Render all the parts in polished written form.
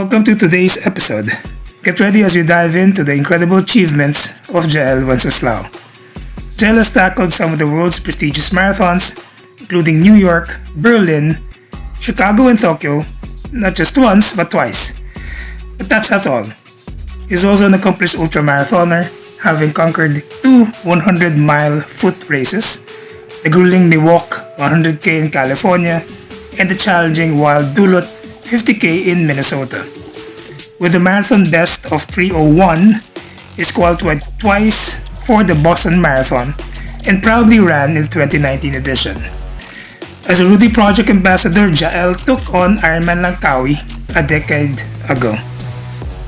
Welcome to today's episode. Get ready as we dive into the incredible achievements of Jael Wenceslao. Jael has tackled some of the world's prestigious marathons, including New York, Berlin, Chicago, and Tokyo, not just once, but twice. But that's not all. He's also an accomplished ultramarathoner, having conquered two 100-mile foot races, the grueling MIWOK 100K in California, and the challenging Wild Duluth 50K in Minnesota. With a marathon best of 3:01, he's qualified twice for the Boston Marathon and proudly ran in the 2019 edition. As a Rudy Project ambassador, Jael took on Ironman Langkawi a decade ago.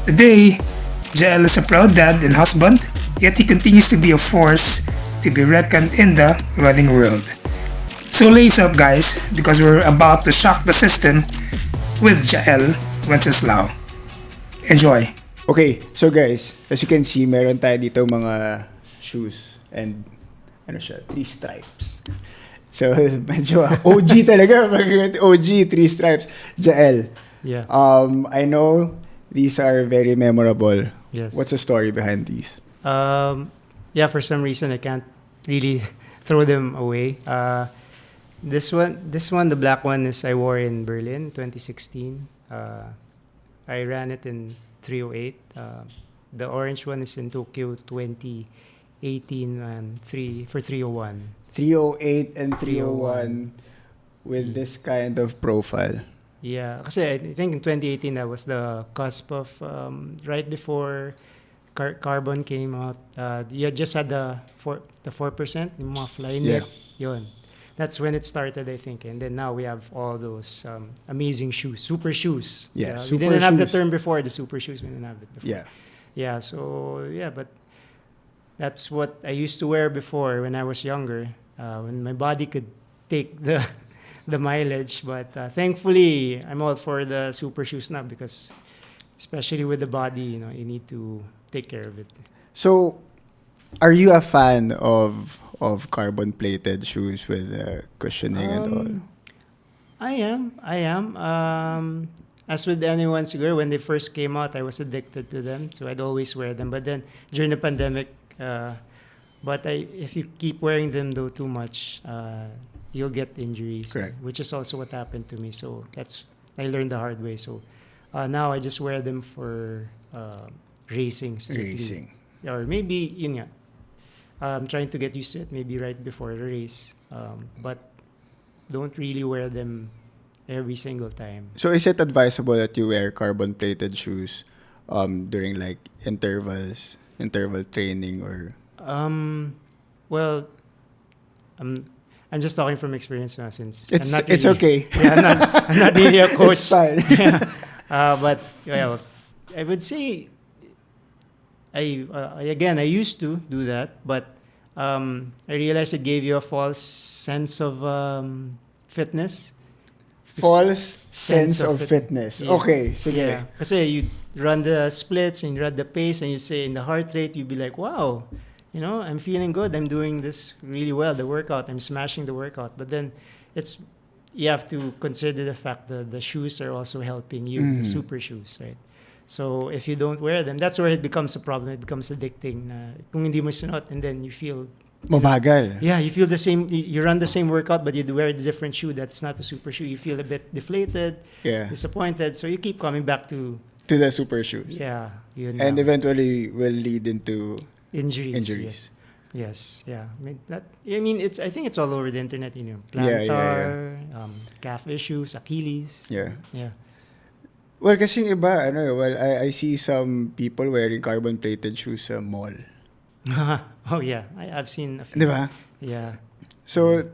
Today, Jael is a proud dad and husband, yet he continues to be a force to be reckoned in the running world. So lace up guys, because we're about to shock the system with Jael Wenceslao. Enjoy! Okay, so guys, as you can see, meron tayo dito mga shoes and ano siya, 3 stripes. So, medyo OG talaga, OG, 3 stripes. Jael, Yeah. I know these are very memorable. Yes. What's the story behind these? Yeah, for some reason I can't really throw them away. This one, the black one is I wore in Berlin, 2016. I ran it in 3:08. The orange one is in Tokyo, 2018, and 3:01. 308 and 301 with this kind of profile. Yeah, kasi I think in 2018 that was the cusp of right before carbon came out. You just had the 4%, yung mga Flyknit, yun. That's when it started, I think. And then now we have all those amazing shoes, super shoes. Yeah, we didn't have the term before, the super shoes. We didn't have it before. Yeah. Yeah, so, yeah, but that's what I used to wear before when I was younger, when my body could take the mileage. But thankfully, I'm all for the super shoes now because especially with the body, you need to take care of it. So, are you a fan of carbon-plated shoes with cushioning and all? I am. As with anyone, siguro, when they first came out, I was addicted to them, so I'd always wear them. But then during the pandemic, if you keep wearing them though too much, you'll get injuries. Correct. Which is also what happened to me. So I learned the hard way. So now I just wear them for racing. Strictly. Racing. Or maybe, yun nga, I'm trying to get used to it, maybe right before the race. But don't really wear them every single time. So is it advisable that you wear carbon-plated shoes during like interval training or? Well, I'm just talking from experience now since It's I'm not it's really, okay. Yeah, I'm not really a coach. It's fine. But yeah, I would say I used to do that, but I realized it gave you a false sense of fitness. False sense of fitness. Yeah. Okay, sige. Yeah, kasi you run the splits and you run the pace and you say in the heart rate, you'd be like, wow, I'm feeling good. I'm doing this really well, the workout. I'm smashing the workout. But then you have to consider the fact that the shoes are also helping you, the super shoes, right? So if you don't wear them, that's where it becomes a problem. It becomes addicting. Kung hindi mo sinuot and then you feel... Mabagal. Yeah, you feel the same. You run the same workout, but you wear a different shoe that's not a super shoe. You feel a bit deflated, disappointed. So you keep coming back to the super shoes. Yeah. And eventually will lead into injuries. Yes. Yeah. I think it's all over the internet. Plantar, calf issues, Achilles. Yeah. Yeah. Well, kasi yung iba, I see some people wearing carbon-plated shoes sa mall. Oh, yeah. I've seen a few. Di ba? Yeah. So,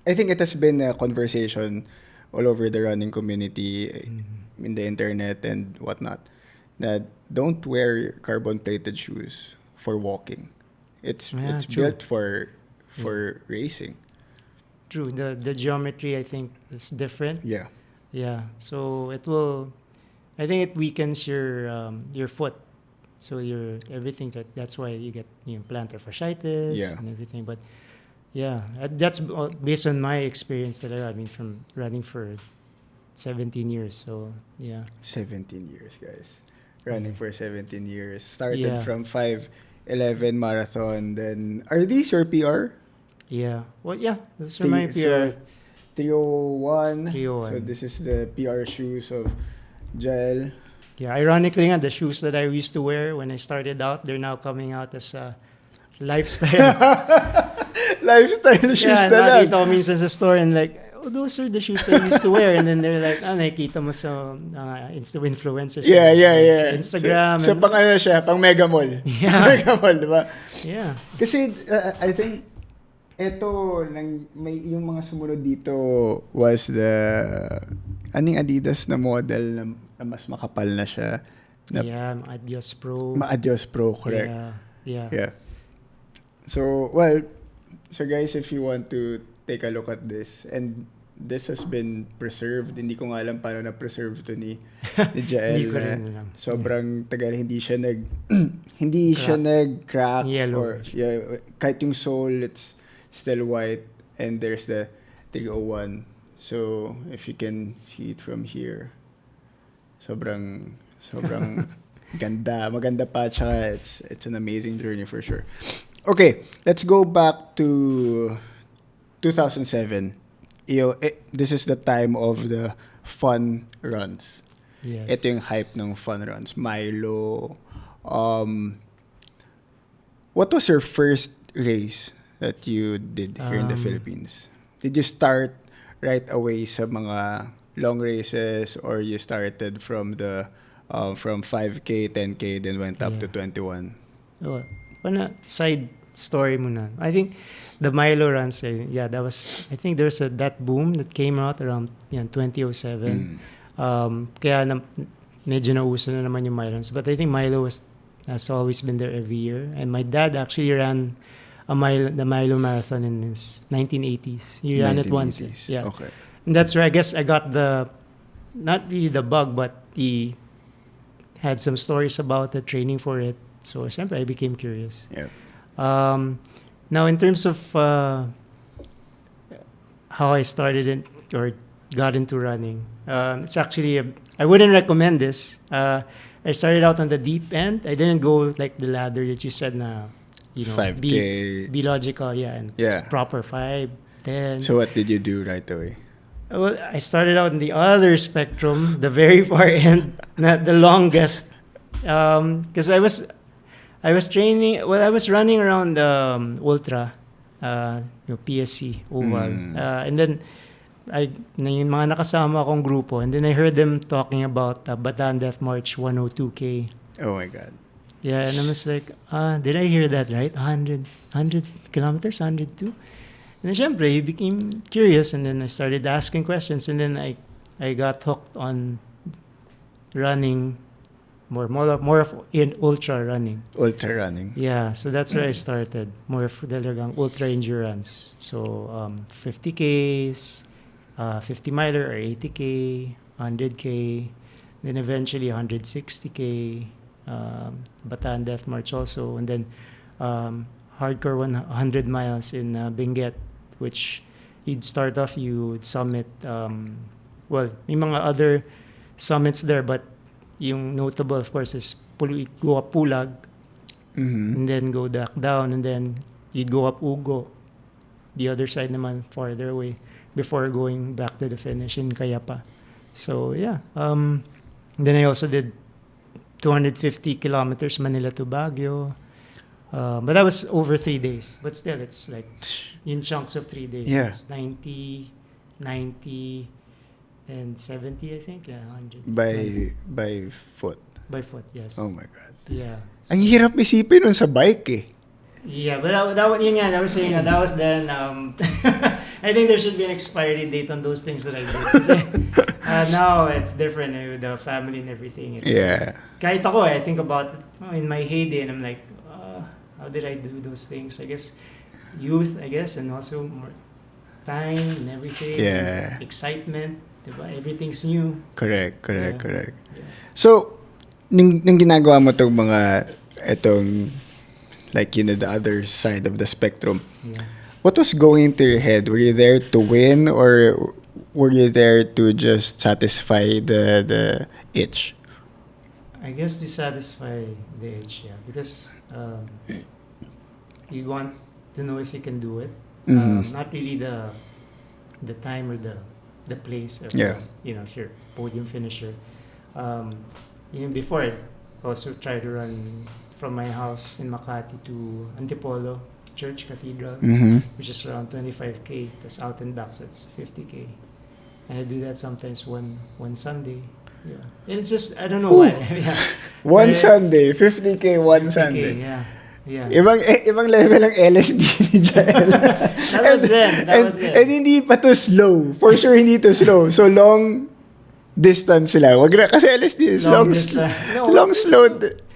I think it has been a conversation all over the running community, in the internet and whatnot, that don't wear carbon-plated shoes for walking. It's built for racing. True. The geometry, I think, is different. Yeah. Yeah, so I think it weakens your foot, so everything. That's why you get plantar fasciitis and everything. But yeah, that's based on my experience that I mean from running for 17 years. So, yeah. 17 years, guys. Running for 17 years. Started Yeah. from 5:11 marathon. Then, are these your PR? Yeah. Well, yeah. Those are my PR. 301. 301. So, this is the PR shoes of Jael. Yeah, ironically nga, the shoes that I used to wear when I started out, they're now coming out as a lifestyle. Lifestyle shoes Yeah, na lang. nakita ko minsan sa store and like, oh, those are the shoes I used to wear. And then they're like, nakikita mo sa influencers. Yeah. Sa Instagram. So, pang ano siya, pang Mega Mall. Yeah. Mega Mall, di ba? Yeah. Kasi, I think, yung mga sumunod dito was aning Adidas na model na mas makapal na siya. Yeah, Adios Pro. Ma-Adios Pro, correct. Yeah. So guys, if you want to take a look at this, and this has been preserved, hindi ko nga alam paano na-preserve to ni Jael. Hindi ko rin alam. Sobrang tagal, hindi siya nag-crack. Yellow. Or, kahit yung sole, it's still white, and there's the 301. So, if you can see it from here, sobrang maganda pa, tsaka it's an amazing journey for sure. Okay, let's go back to 2007. This is the time of the fun runs. Yes. Ito yung hype ng fun runs. Milo. What was your first race that you did here in the Philippines? Did you start right away sa mga long races, or you started from 5K, 10K, then went up to 21? Oh, side story muna. I think the Milo runs, that was, I think there's that boom that came out around 2007. Kaya medyo nauso na naman yung Milo runs. But I think Milo has always been there every year. And my dad actually ran the Milo Marathon in his 1980s. He ran it once. Yeah. Okay. And that's where I guess I got not really the bug, but he had some stories about the training for it. So, siyempre, I became curious. Yeah. Now, in terms of how I started or got into running, it's actually, I wouldn't recommend this. I started out on the deep end. I didn't go like the ladder that you said na, 5K. Be logical, and proper 5, 10. So what did you do right away? Well, I started out in the other spectrum, the very far end, not the longest, because I was training. Well, I was running around ultra, PSC oval, and then yung mga nakasama akong grupo, and then I heard them talking about Bataan Death March 102K. Oh my God. Yeah, and I was like, did I hear that right? 100 kilometers, 102? And then, syempre, he became curious, and then I started asking questions, and then I got hooked on running, more of in ultra running. Ultra running. Yeah, so that's where I started. More of talagang ultra endurance. So 50Ks, 50-miler or 80K, 100K, then eventually 160K, Bataan Death March also, and then hardcore 100 miles in Benguet, which you'd start off, you'd summit, may mga other summits there, but yung notable, of course, is go up Pulag, and then go back down, and then you'd go up Ugo, the other side naman, farther away, before going back to the finish in Cayapa. So, yeah. Then I also did 250 kilometers Manila to Baguio. But that was over 3 days. But still, it's like in chunks of 3 days. Yeah. It's 90, and 70, I think. Yeah, 100. By foot. By foot, yes. Oh my God. Yeah. Ang hirap isipin nun sa bike eh. Yeah, but that was then. I think there should be an expiry date on those things that I did. Now it's different with the family and everything. Kahit ako, I think about it in my heyday, and I'm like, how did I do those things? I guess youth, and also more time and everything. Yeah. And excitement, diba? Everything's new. Correct. Yeah. So, nung ginagawa mo itong the other side of the spectrum, yeah. What was going through your head? Were you there to win, or were you there to just satisfy the itch? I guess to satisfy the itch, yeah, because you want to know if you can do it. Not really the time or the place. Or, if you're podium finisher. Even before, I also tried to run from my house in Makati to Antipolo Church Cathedral, which is around 25K. That's out and back, so it's 50K. And I do that sometimes one Sunday. Yeah. And it's just, I don't know why. Yeah. One Sunday, 50K one 50K, Sunday. Yeah. Yeah. Ibang level ng LSD ni Jael. That was then. And hindi pa to slow. For sure, hindi to slow. So, long distance sila. Wag na, kasi LSD is long slow.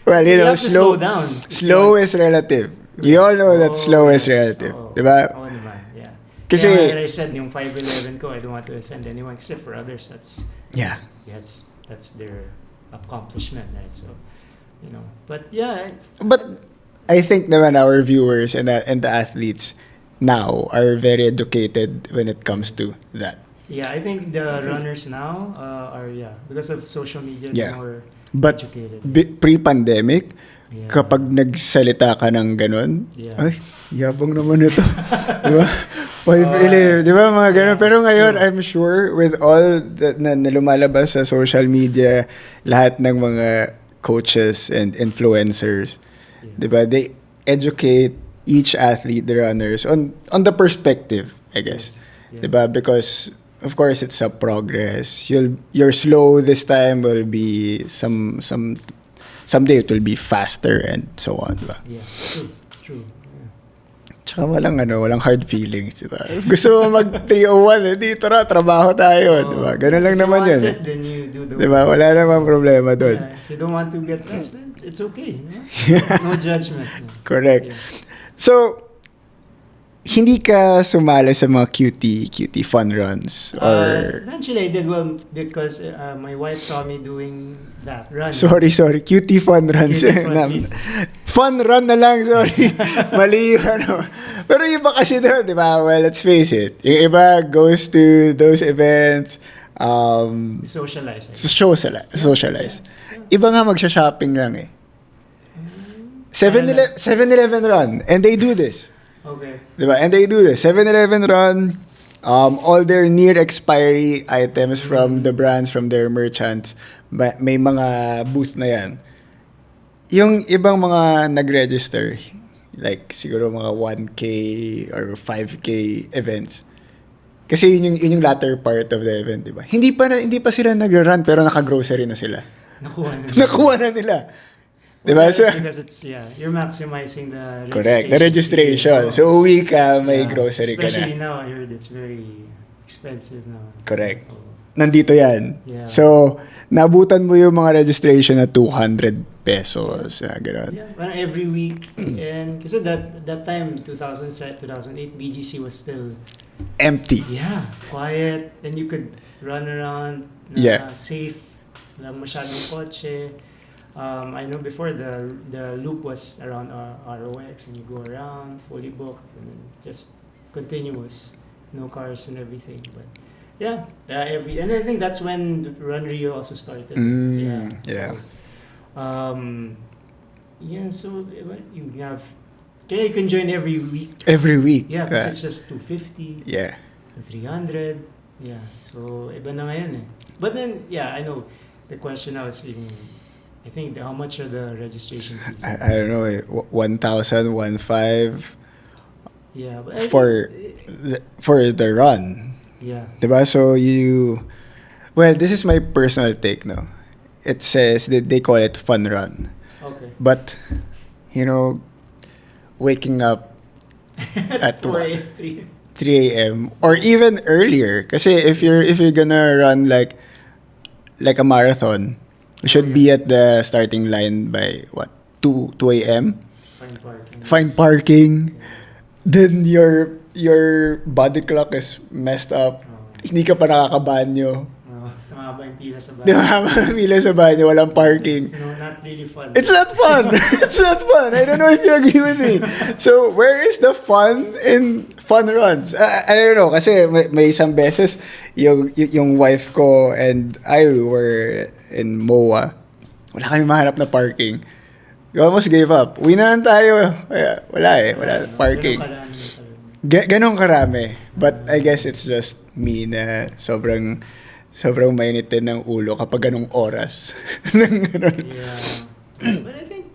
Well, you have to slow down. Slow is relative. We all know that slow is relative. Diba? Oo naman, yeah. Kasi, like I said, yung 5'11" ko, I don't want to offend anyone, except for others, that's their accomplishment, right? So, but yeah. But I think naman our viewers and the athletes now are very educated when it comes to that. Yeah, I think the runners now are because of social media, more but educated. Pre-pandemic, kapag nagsalita ka ng ganun, ay, yabang naman ito. Diba? 5'11", di ba mga ganun? Pero ngayon, I'm sure with all na lumalabas sa social media, lahat ng mga coaches and influencers, di ba? They educate each athlete, the runners, on the perspective, I guess. Di ba? Because of course, it's a progress. Your slow this time will be someday it will be faster and so on, diba? Yeah, true. Yeah. Tsaka walang hard feelings, diba? Gusto mo mag 301, dito na, trabaho tayo, diba? Ganun lang naman yun. Then you do the diba? Wala namang problema doon. Yeah, if you don't want to get rest, then it's okay. No judgment. Correct. Yeah. So, hindi ka sumali sa mga cutie fun runs? Or Eventually, I did well because my wife saw me doing that run. Sorry. Cutie fun runs. Fun run na lang, sorry. Mali yung ano. Pero yung iba kasi doon, di ba? Well, let's face it. Yung iba goes to those events. Socialize. Socialize. Iba nga magsha-shopping lang eh. 7-Eleven run. And they do this. Okay. Diba? And they do this. 7-Eleven run, all their near expiry items from the brands, from their merchants, may mga booth na yan. Yung ibang mga nag-register, like siguro mga 1K or 5K events. Kasi yun yung latter part of the event, diba? Hindi pa sila nag-run pero naka-grocery na sila. Nakuha na nila. Diba? So, because it's, you're maximizing the registration. Correct, the registration. So, uwi ka, may grocery ka na. Especially now, I heard it's very expensive now. Correct. Nandito yan. Yeah. So, nabutan mo yung mga registration na 200 pesos. Gano'n. Yeah, parang every week. And kasi that time, 2007, 2008, BGC was still empty. Yeah, quiet. And you could run around safe. Walang masyadong kotse. I know before the loop was around ROX and you go around fully booked and then just continuous, no cars and everything. But and I think that's when Run Rio also started. So you have you can join every week. Every week. Yeah, because it's just 250. Yeah. 300. Yeah. So iba na ngayon eh. But then I know the question now is I think how much are the registration fees? I don't know, 1,000, 1,500. Yeah, but for the run. Yeah. Diba? So this is my personal take, no. It says that they call it fun run. Okay. But waking up at 3 a.m. or even earlier, kasi if you're gonna run like a marathon, you should be at the starting line by 2 a.m. Find parking. Then your body clock is messed up. Hindi ka pa nakakabanyo. Tumaba yung pila sa banyo. Tumaba yung pila sa banyo, walang parking. It's not really fun. It's not fun. It's not fun. I don't know if you agree with me. So where is the fun in fun runs. I don't know, kasi may isang beses, yung wife ko and I were in MOA. Wala kami mahanap na parking. We almost gave up. Uwi na lang tayo. Wala parking. Ganun karami. But I guess it's just me na sobrang mainit din ng ulo kapag ganung oras. Yeah. But I think,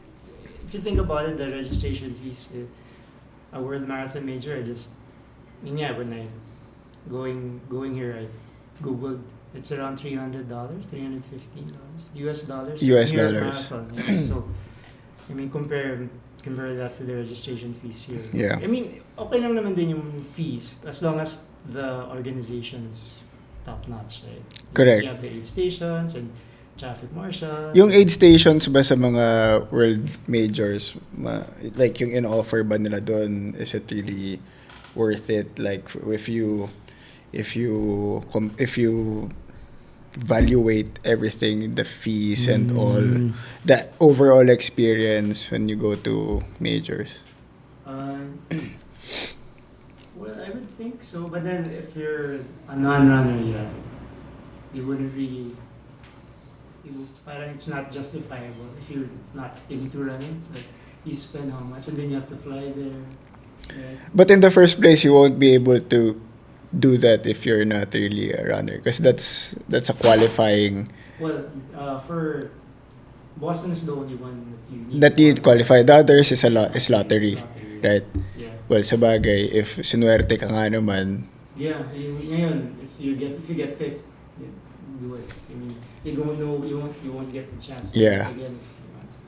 if you think about it, the registration fees, a world marathon major, when I going here, I googled, it's around $300, $315 US dollars. US Here at dollars. Marathon, yeah. So, I mean, compare that to the registration fees here. Yeah. I mean, okay lang naman din yung fees as long as the organization is top notch, right? Correct. You have the aid stations and traffic marshal. Yung aid stations ba sa mga world majors, like yung in-offer ba nila doon, is it really worth it? Like if you evaluate everything, the fees and all, the overall experience when you go to majors? Well, I would think so, but then if you're a non-runner, you wouldn't really. Parang it's not justifiable if you're not into running. Like, you spend how much, and then you have to fly there. Right? But in the first place, you won't be able to do that if you're not really a runner, because that's a qualifying. Well, for Boston is the only one that you qualify. The others is lottery, right? Yeah. Well, sa bagay, if sinuwerte ka nga naman. Yeah, ngayon, if you get picked, do it. I mean, you don't know, you won't get the chance. Yeah. Again,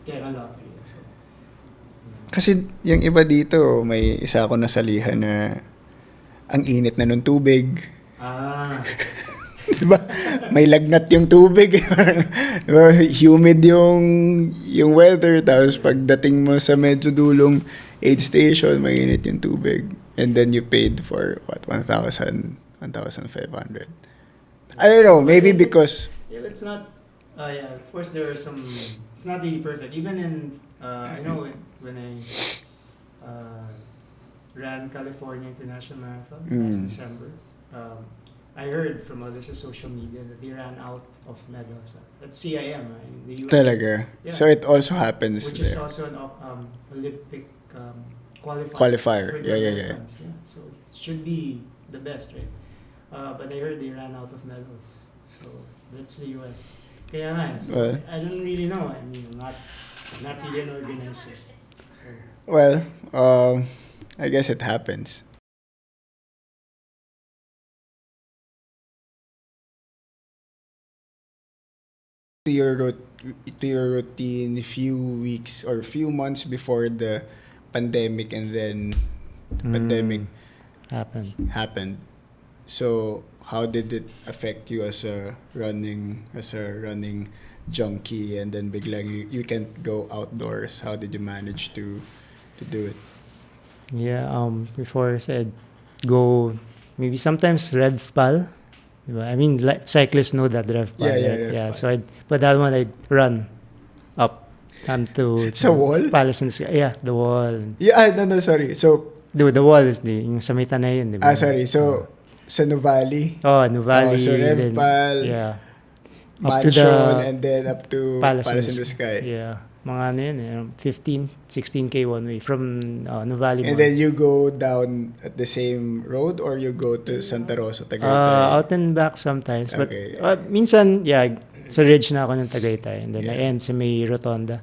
kaya lottery. So, yeah. Kasi yung iba dito, may isa ako nasalihan na ang init na nung tubig. Diba? May lagnat yung tubig. Diba? Humid yung weather. Tapos pagdating mo sa medyo dulong aid station, mainit yung tubig. And then you paid for what? 1,500. I don't know, maybe because it's not. Yeah, of course there are some. It's not really perfect. Even in I know when I ran California International Marathon last December. I heard from others on social media that they ran out of medals at CIM in the US. Talaga. Yeah. So it also happens Which there. is also an Olympic Qualifier. for the Yeah. Americans, yeah. So it should be the best, right? But I heard they ran out of medals. So that's the US. Kaya nga, so Well, I don't really know. I mean, I'm not really an organizer. So, well, I guess it happens. To your routine few weeks or few months before the pandemic, and then the pandemic happened. So how did it affect you as a running junkie, and then biglang you can't go outdoors? How did you manage to do it? yeah, before I said, go maybe sometimes RevPal. Diba? I mean, cyclists know that RevPal. Yeah, right? RevPal. Yeah, so but that one I'd run up to Sa wall? Palace in the Sky. Yeah, the wall. Yeah, no, sorry. So, The wall is yung sa may tanay yun, diba? sorry. So, sa Nuvali. Oh, Nuvali. So, RevPal, yeah. Mansion, and then up to Palace in the Sky. Yeah. Mga ano yun, 15, 16K one way from Nuvali. And then you go down at the same road, or you go to Santa Rosa, Tagaytay? Out and back sometimes. Okay. But minsan, yeah, sa ridge na ako ng Tagaytay. And then I end sa may rotonda.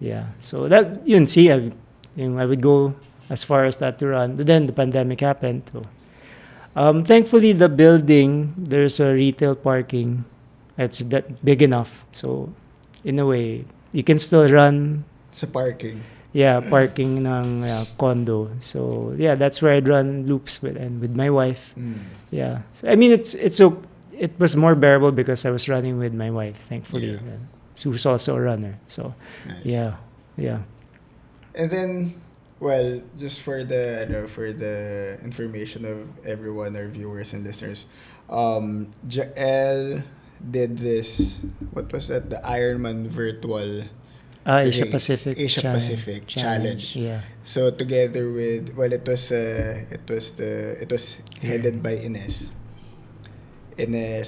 Yeah. So that, yun, see, I would go as far as that to run. But then the pandemic happened. So, thankfully, the building, there's a retail parking. It's big enough. So, in a way, you can still run. Sa parking. Yeah, parking ng condo. So, yeah, that's where I'd run loops with my wife. Yeah. So, I mean, it was more bearable because I was running with my wife, thankfully. Yeah. Who's also a runner. So, Nice. yeah. And then, well, just for the information of everyone, our viewers and listeners, Jael did this. What was that? The Ironman virtual Asia race. Pacific Asia Challenge. Pacific Challenge. Yeah. So together with it was headed by Ines, and then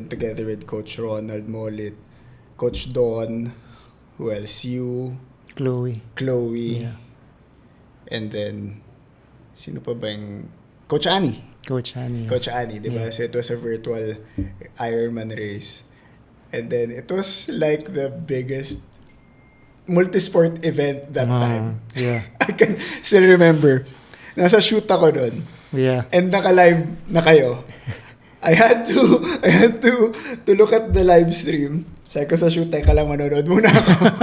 together with Coach Ronald Molit, Coach Don, who else? You, Chloe. Chloe, Yeah. and then sino pa ba yung Coach Annie? Coach Annie. Coach Annie, di ba? Yeah. So it was a virtual Ironman race. And then it was like the biggest multisport event that time. Yeah. I can still remember. Nasa shoot ako doon. Yeah. And naka-live na kayo. I had to look at the live stream. Sabi ko sa shoot, teka lang, manonood muna ako.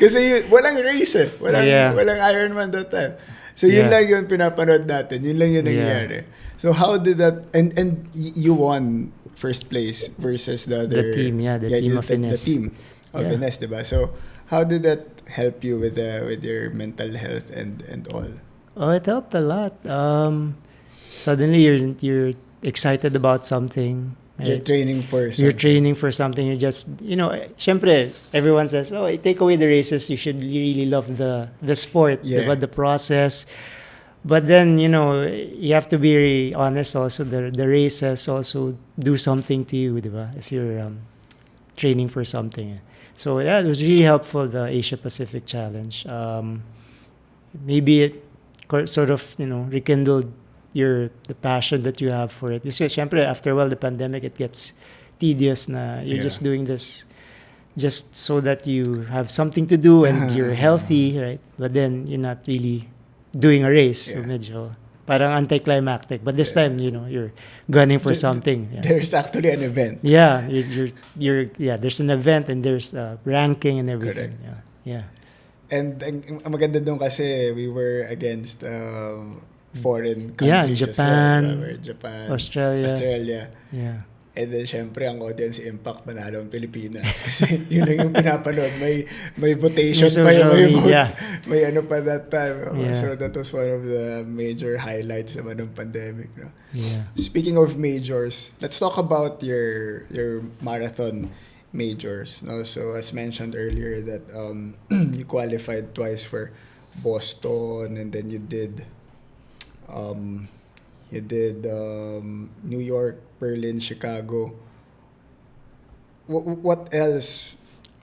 Kasi walang race eh. Walang Ironman that time. So yun lang yung pinapanood natin. Yun lang yung nangyayari. So how did that, and you won first place versus the other. The team, the team of Ines. The team of Ines, diba? So how did that help you with your mental health and all? Oh, it helped a lot. Suddenly you're excited about something. Right? You're training for something. You're training for something. You just, syempre, everyone says, oh, take away the races, you should really love the sport, diba? The process. But then, you have to be honest also. The races also do something to you, diba? If you're training for something. So, it was really helpful, the Asia Pacific Challenge. Maybe it sort of, rekindled the passion that you have for it. Kasi, syempre, after a while, the pandemic, it gets tedious na you're just doing this just so that you have something to do and you're healthy, right? But then, you're not really doing a race. So medyo parang anticlimactic. But this time, you're gunning for something. Yeah. There's actually an event. Yeah, there's an event and there's ranking and everything. Correct. Yeah. And ang maganda doon kasi we were against foreign countries. Yeah, Japan, as well. Japan, Australia. Yeah. And then, syempre, ang audience impact manalo ang Pilipinas. Kasi yun lang yung pinapanood. May votation pa yun. May ano pa that time. Yeah. So, that was one of the major highlights naman ng pandemic. No? Yeah. Speaking of majors, let's talk about your marathon majors. No? So, as mentioned earlier that you qualified twice for Boston and then you did New York, Berlin, Chicago. What else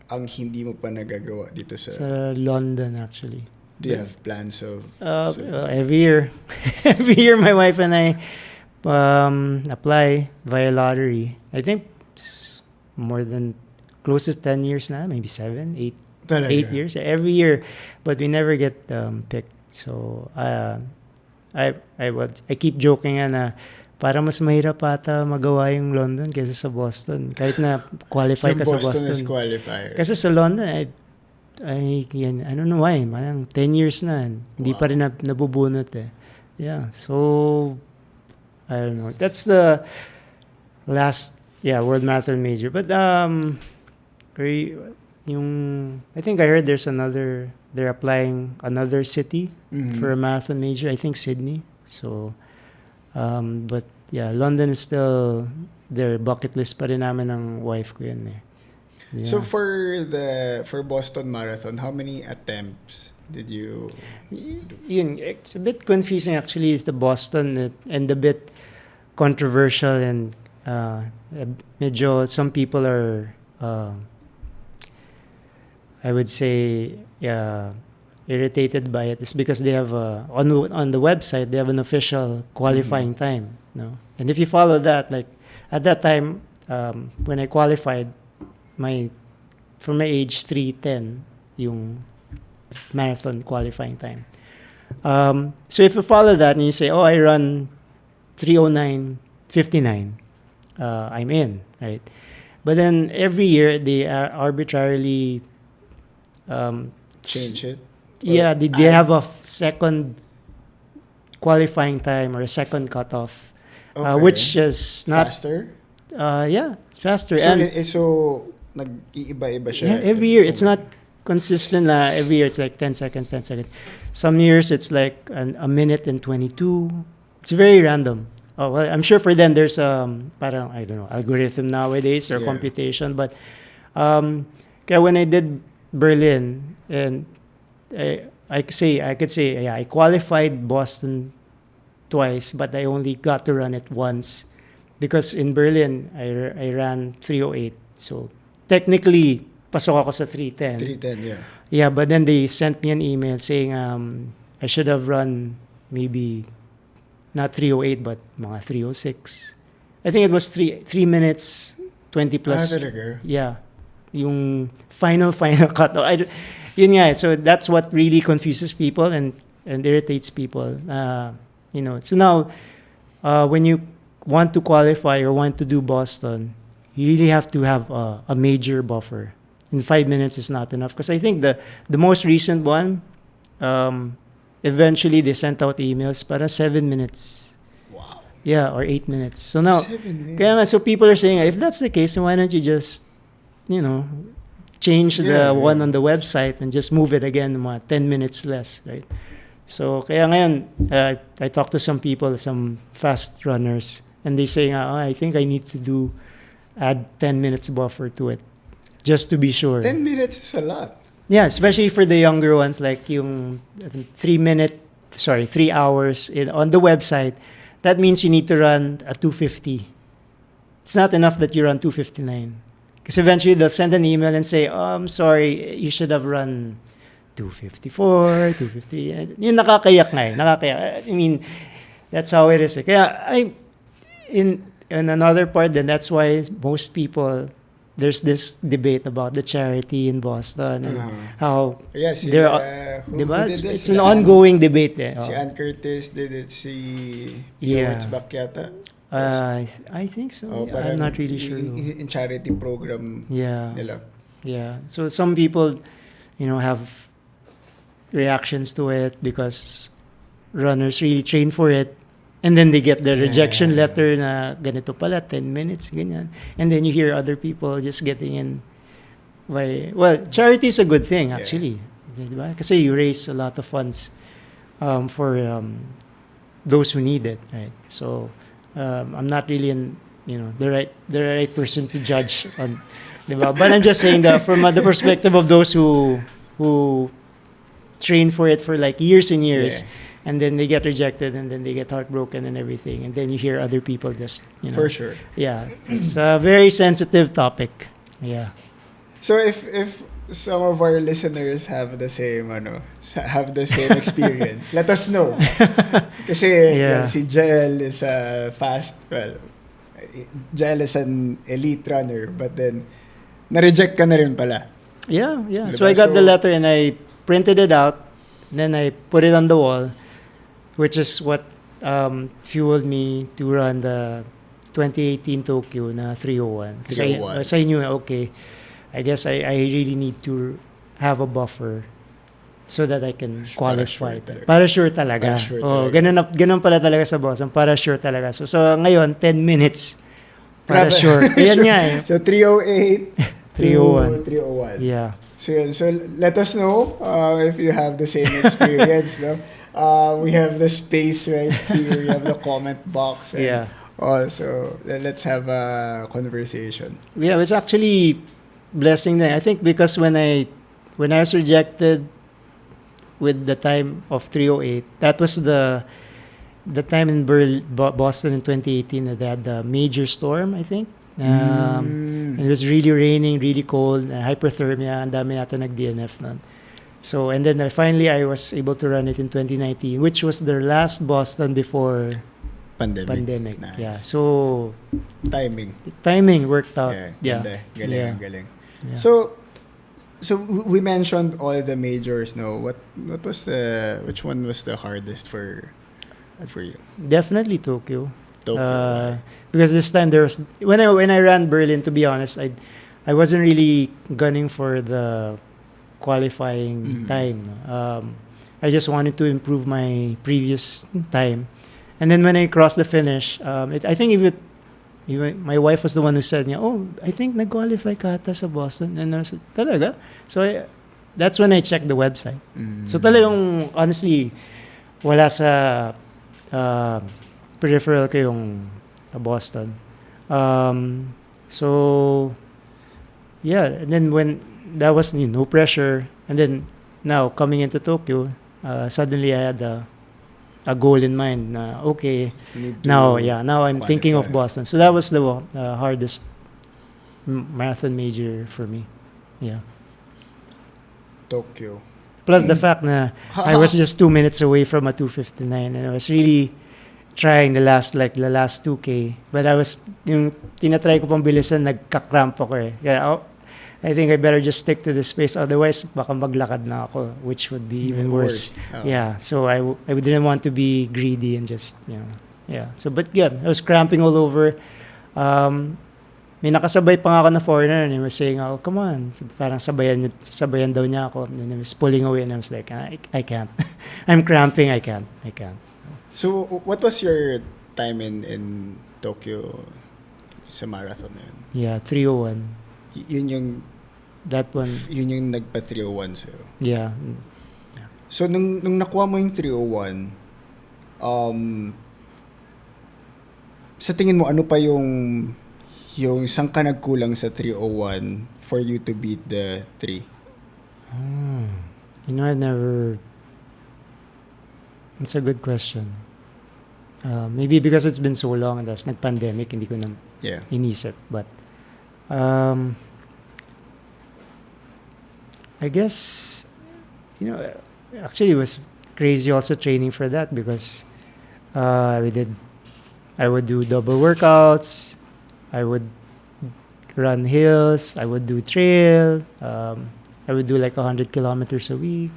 ang hindi mo pa nagagawa dito sa London actually? Do you have plans of every year? Every year my wife and I apply via lottery. I think more than closest 10 years na, maybe 7, 8 years every year, but we never get picked. So I keep joking na para mas mahirap ata magawa yung London kaysa sa Boston. Kahit na qualify ka sa Boston. Boston is qualifier. Kasi sa London, I don't know why. Parang 10 years na. Hindi pa rin nabubunot eh. Yeah. So, I don't know. That's the last, World Marathon Major. But, I think I heard they're applying another city for a marathon major. I think Sydney. So, but London is still their bucket list pa rin namin ng wife ko yun eh. Yeah. So for Boston Marathon, how many attempts did you Yun, it's a bit confusing actually is the Boston and a bit controversial and medyo some people are I would say irritated by it is because they have on the website they have an official qualifying time, no? And if you follow that, like at that time when I qualified, for my age 3:10 yung marathon qualifying time. So if you follow that and you say, I run 3:09:59, I'm in, right? But then every year they arbitrarily change it? Yeah, they have a second qualifying time or a second cutoff, which is not faster. It's faster. So nag-iiba-iba siya. Yeah, every year it's not consistent. Every year it's like 10 seconds. Some years it's like a minute and 22. It's very random. Oh well, I'm sure for them there's parang I don't know algorithm nowadays or computation, but kaya when I did Berlin, and I could say, yeah, I qualified Boston twice, but I only got to run it once because in Berlin I ran 3:08. So technically, pasok ako sa 3:10. 3:10, yeah. Yeah, but then they sent me an email saying I should have run maybe not 3:08 but mga 3:06. I think it was 3 minutes 20 plus. Talaga? Yeah. Yung final cut. Yun nga. So that's what really confuses people and irritates people. So now when you want to qualify or want to do Boston, you really have to have a major buffer. And 5 minutes is not enough. Because I think the most recent one, eventually they sent out emails para 7 minutes. Wow. Yeah, or 8 minutes. So now, 7 minutes. kaya nga, so people are saying, if that's the case, then why don't you just, change the one on the website and just move it again, mga 10 minutes less, right? So, kaya ngayon, I talked to some people, some fast runners, and they say, I think I need to add 10 minutes buffer to it, just to be sure. 10 minutes is a lot. Yeah, especially for the younger ones, like yung 3 hours on the website. That means you need to run a 2:50. It's not enough that you run 2:59. Because eventually they'll send an email and say, I'm sorry, you should have run 2:54, 2:50. Yung nakakayak nga eh. Nakakayak. I mean, that's how it is. Kaya in another part, then that's why most people, there's this debate about the charity in Boston and how yes, diba? It's an ongoing debate. Si Ann Curtis did it, si it's back yata. I think so. I'm not really sure. In charity program nila. Yeah. So some people, have reactions to it because runners really train for it. And then they get the rejection letter na ganito pala, 10 minutes, ganyan. And then you hear other people just getting in. Charity is a good thing, actually. Diba? Kasi you raise a lot of funds for those who need it, right? So, I'm not really the right person to judge on, diba? But I'm just saying that from the perspective of those who train for it for like years and years. Yeah. And then they get rejected, and then they get heartbroken and everything. And then you hear other people just, For sure. Yeah. It's a very sensitive topic. Yeah. So if some of our listeners have the same experience, let us know. Kasi si Jael is Jael is an elite runner, but then na-reject ka na rin pala. Yeah. Diba? So I got the letter and I printed it out. Then I put it on the wall, which is what fueled me to run the 2018 Tokyo na 3:01. Kasi I knew, okay, I guess I really need to have a buffer so that I can qualify. Para sure talaga. Ganun pala talaga sa Boston. Para sure talaga. So ngayon, 10 minutes. Para sure. Ayan nga eh. So 3:08 3:01. 3:01. Yeah. So let us know if you have the same experience. No? We have the space right here. We have the comment box. And also, let's have a conversation. Yeah, it's actually blessing. I think because when I was rejected with the time of 3:08, that was the time in Boston in 2018 that they had the major storm, I think. It was really raining, really cold, hyperthermia, and dami natin nag-DNF nun. So, and then finally I was able to run it in 2019, which was their last Boston before pandemic. Nice. Yeah. So, timing worked out. Yeah. Galing. Yeah. So we mentioned all the majors. No, which one was the hardest for you? Definitely Tokyo. Because this time when I ran Berlin, to be honest, I wasn't really gunning for the qualifying time. I just wanted to improve my previous time, and then when I crossed the finish, I think even my wife was the one who said, I think nag-qualify ka ata sa Boston, and I said, talaga? So that's when I checked the website. So talagang honestly, wala sa peripheral ko yung Boston. So, yeah. And then when that was no pressure. And then now coming into Tokyo, suddenly I had a goal in mind. Okay, Need to now I'm thinking of qualify. Boston. So that was the hardest marathon major for me. Yeah. Tokyo. Plus the fact na I was just 2 minutes away from a 2:59, and I was really trying the last 2K. But I was, yung tinatry ko pang bilisan, nagka-cramp ako eh. Kaya I think I better just stick to this pace. Otherwise, baka maglakad na ako, which would be even worse. Oh. Yeah, so I didn't want to be greedy and just, yeah. So, but yeah, I was cramping all over. May nakasabay pa nga ako na foreigner, and he was saying, oh, come on. So, parang sabayan daw niya ako. And he was pulling away, and I was like, I can't. I'm cramping, I can't. So, what was your time in Tokyo sa marathon na yun? Yeah, 3:01. Yun yung That one. Yun yung nagpa 3:01 sa'yo. Yeah. So, nung nakuha mo yung 3:01, sa tingin mo, ano pa yung saan ka nagkulang sa 3:01 for you to beat the 3? I've never... It's a good question. Maybe because it's been so long and that's nag-pandemic, hindi ko na inisip. But I guess, actually it was crazy also training for that because I would do double workouts, I would run hills, I would do trail, I would do like 100 kilometers a week.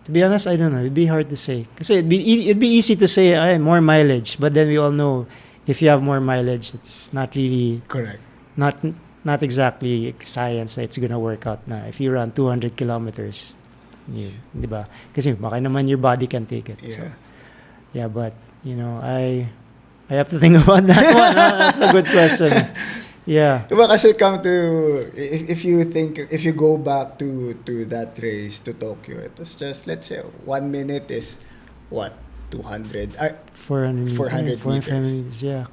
To be honest, I don't know. It'd be hard to say. Kasi it'd be easy to say more mileage, but then we all know if you have more mileage, it's not really correct. Not exactly science that it's gonna work out na. If you run 200 kilometers, di ba? Kasi baka naman your body can take it. Yeah. So, yeah, but I have to think about that one. That's a good question. Yeah. Diba kasi come to, if you go back to that race to Tokyo, it was just, let's say, 1 minute is what? 200? 400 meters. Yeah.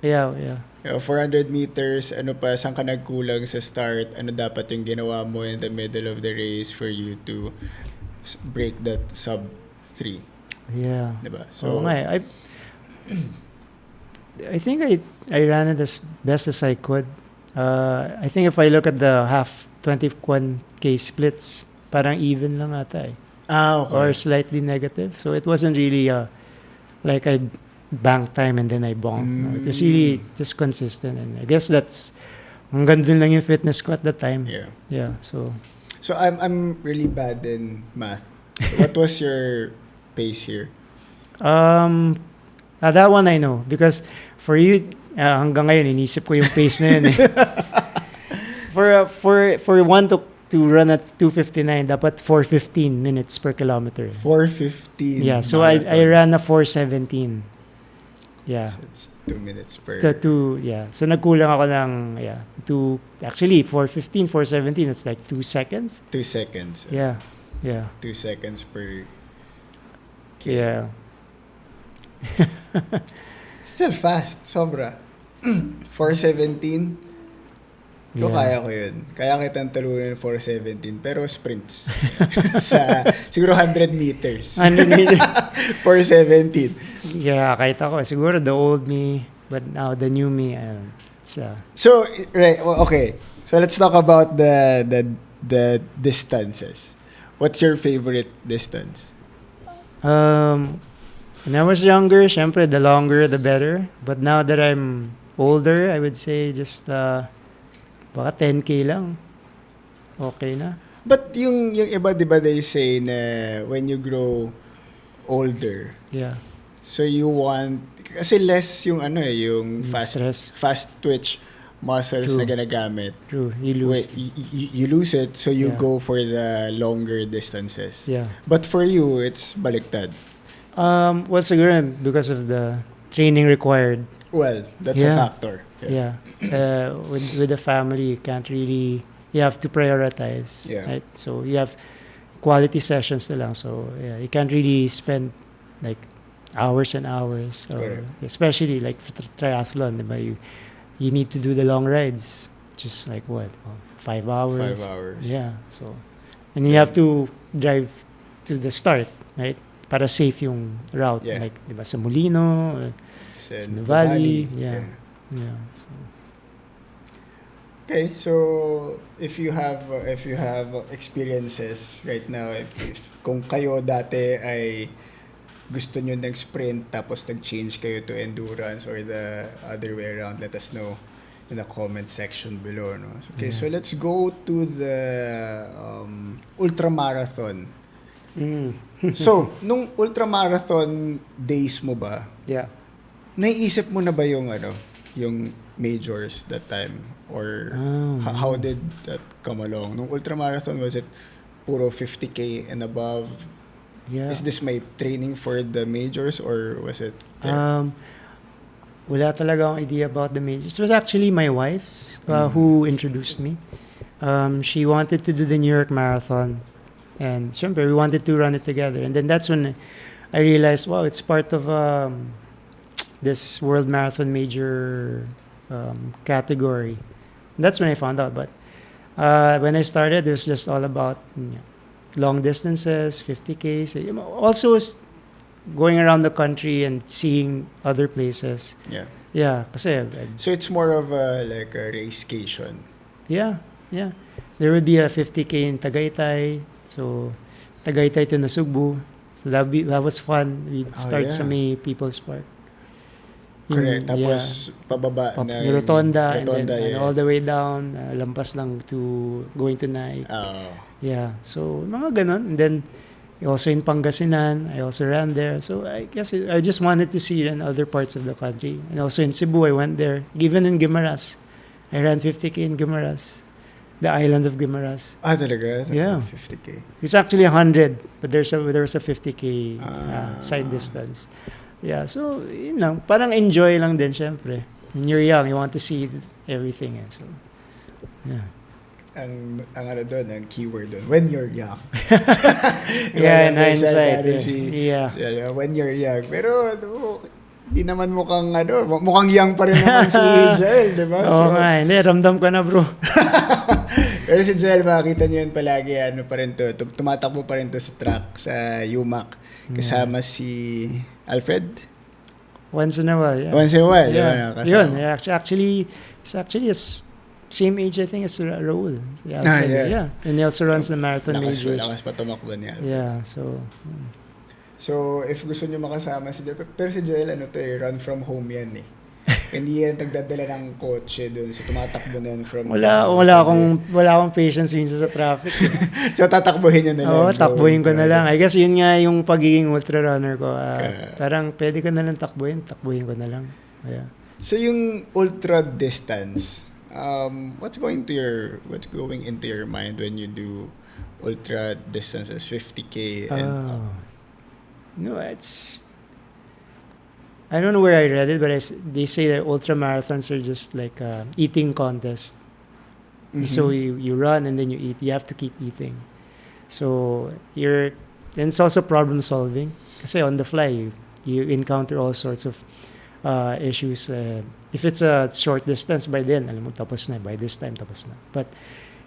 400 meters, ano pa, saan ka nagkulang sa start? Ano dapat yung ginawa mo in the middle of the race for you to break that sub 3? Yeah. Diba? So, I think I ran it as best as I could. I think if I look at the half 21K splits, parang even lang ata eh. Okay. Or slightly negative. So it wasn't really like I banked time and then I bonked. No, it was really just consistent. And I guess that's hanggang dun lang yung fitness ko at the time. Yeah. So I'm really bad in math. What was your pace here? That one I know because for you hanggang ngayon inisip ko yung pace na yun eh. For one to run at 2:59 dapat 4:15 minutes per kilometer. 4:15. Yeah, so I ran a 4:17. Yeah. So it's 2 minutes per. So nagkulang ako ng actually 4:15, 4:17 it's like 2 seconds. 2 seconds. Yeah. 2 seconds per. Yeah. Still fast, sobra. 4:17. Yeah. Kaya ko yun. Kaya kitang talunan 4:17 pero sprints. Sa siguro 100 meters. 100 meters. 4:17. Yeah, kahit ako siguro the old me, but now the new me, it's So right, okay. So let's talk about the distances. What's your favorite distance? When I was younger, syempre the longer the better. But now that I'm older, I would say just baka 10K lang. Okay na. But yung iba, di ba, they say na when you grow older, yeah, so you want, kasi less yung yung fast twitch muscles na ginagamit. True. You lose. You lose it, so you go for the longer distances. Yeah. But for you, it's baliktad. Well, siguro because of the training required. Well, that's a factor. Yeah. With the family, you can't really, you have to prioritize. Yeah. Right? So you have quality sessions na lang. So you can't really spend like hours and hours. Or, especially like for triathlon, diba? You need to do the long rides. just like what, 5 hours. 5 hours. Yeah. So, and you have to drive to the start, right? Para safe yung route. Yeah. Like, di ba, sa Molino, Sa sa Nuvali. Yeah. So, okay, so if you have experiences right now, if kung kayo dati ay gusto nyo ng sprint tapos nag-change kayo to endurance or the other way around, let us know in the comment section below, no? Okay, so let's go to the ultramarathon. So, nung ultramarathon days mo ba, yeah. naiisip mo na ba yung yung majors that time, or how did that come along? Nung ultramarathon, was it puro 50K and above? Yeah. Is this my training for the majors, or was it wala talaga akong idea about the majors. It was actually my wife who introduced me. She wanted to do the New York Marathon, and syempre, we wanted to run it together. And then that's when I realized, wow, it's part of this World Marathon major category. And that's when I found out. But when I started, it was just all about long distances, 50K. So, also going around the country and seeing other places. Yeah. Yeah, kasi So it's more of like a racecation. yeah. There would be a 50K in Tagaytay. So Tagaytay to Nasugbu. So that was fun. We'd start sa may People's Park. Correct. Tapos pababa na yung Rotonda, and then yeah. all the way down, lampas lang to going to night. Yeah. So mga ganon. And then also in Pangasinan, I also ran there. So I guess I just wanted to see in other parts of the country. And also in Cebu, I went there. Even in Guimaras, I ran 50K in Guimaras, the island of Guimaras. Talaga? Yeah. 50K. It's actually 100, but there was a 50K side distance. Yeah, so yun lang, parang enjoy lang din syempre. When you're young, you want to see everything. So yeah. Ang doon, ang keyword doon, when you're young. Yeah, in hindsight. Yeah, when you're young. Pero di naman mukhang mukhang young pa rin naman si Jael, di ba? Oo nga, hindi, ramdam ko na, bro. Pero si Jael, makikita nyo yun palagi, pa rin to, tumatakbo pa rin to sa track, sa UMAC. Kasama si Alfred? Once in a while, yeah. Once in a while, yeah. Yun, actually, it's same age, I think, as Raul. Yeah. And he also runs the marathon majors. Lakas pa tumakbo niya. Yeah, so... So, if gusto nyo makasama si Joel, pero si Joel, run from home yan eh. Hindi yan nagdadala ng kotse doon. So, tumatakbo na yan from... Wala akong patience minsan sa traffic. So, tatakbuhin nyo na lang. Oo, takbuhin ko na lang. I guess yun nga yung pagiging ultra runner ko. Parang pwede ko na lang takbuhin ko na lang. Yeah. So, yung ultra distance, what's going into your mind when you do ultra distances, 50K and up? No, I don't know where I read it, but they say that ultramarathons are just like eating contest. Mm-hmm. So you run and then you eat. You have to keep eating. So and it's also problem solving. Kasi on the fly, you encounter all sorts of issues. If it's a short distance, by then, alam mo, tapos na. By this time, tapos na. But